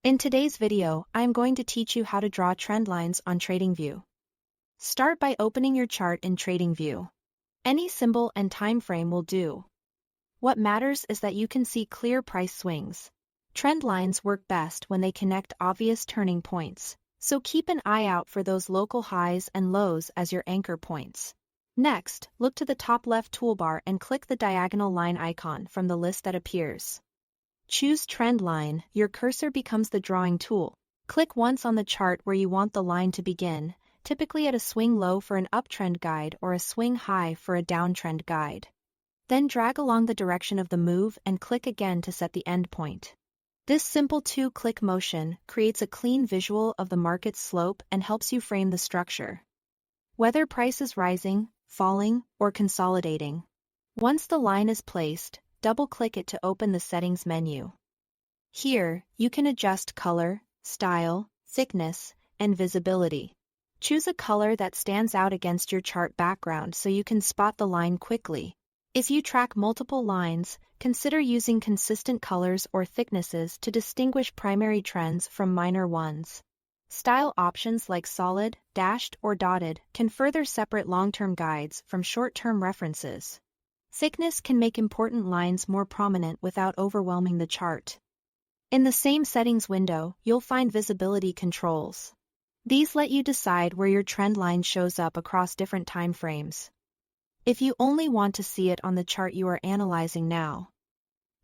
In today's video, I am going to teach you how to draw trend lines on Tradingview. Start by opening your chart in Tradingview. Any symbol and time frame will do. What matters is that you can see clear price swings. Trend lines work best when they connect obvious turning points, so keep an eye out for those local highs and lows as your anchor points. Next, look to the top left toolbar and click the diagonal line icon from the list that appears. Choose Trend Line. Your cursor becomes the drawing tool. Click once on the chart where you want the line to begin, typically at a swing low for an uptrend guide or a swing high for a downtrend guide. Then drag along the direction of the move and click again to set the end point. This simple two-click motion creates a clean visual of the market's slope and helps you frame the structure. Whether price is rising, falling, or consolidating. Once the line is placed, double-click it to open the Settings menu. Here, you can adjust color, style, thickness, and visibility. Choose a color that stands out against your chart background so you can spot the line quickly. If you track multiple lines, consider using consistent colors or thicknesses to distinguish primary trends from minor ones. Style options like solid, dashed, or dotted can further separate long-term guides from short-term references. Thickness can make important lines more prominent without overwhelming the chart. In the same settings window, you'll find visibility controls. These let you decide where your trend line shows up across different time frames. If you only want to see it on the chart you are analyzing now,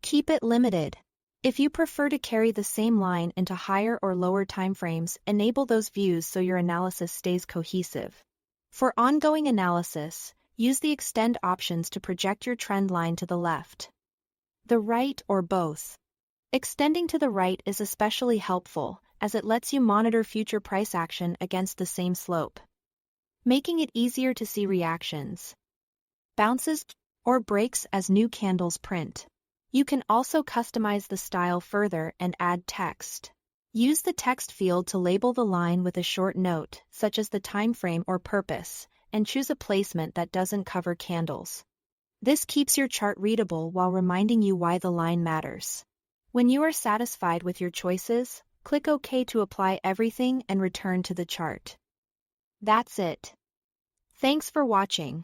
keep it limited. If you prefer to carry the same line into higher or lower timeframes, enable those views so your analysis stays cohesive. For ongoing analysis, use the Extend options to project your trend line to the left, the right, or both. Extending to the right is especially helpful, as it lets you monitor future price action against the same slope, making it easier to see reactions, bounces, or breaks as new candles print. You can also customize the style further and add text. Use the text field to label the line with a short note, such as the time frame or purpose, and choose a placement that doesn't cover candles. This keeps your chart readable while reminding you why the line matters. When you are satisfied with your choices, click OK to apply everything and return to the chart. That's it. Thanks for watching.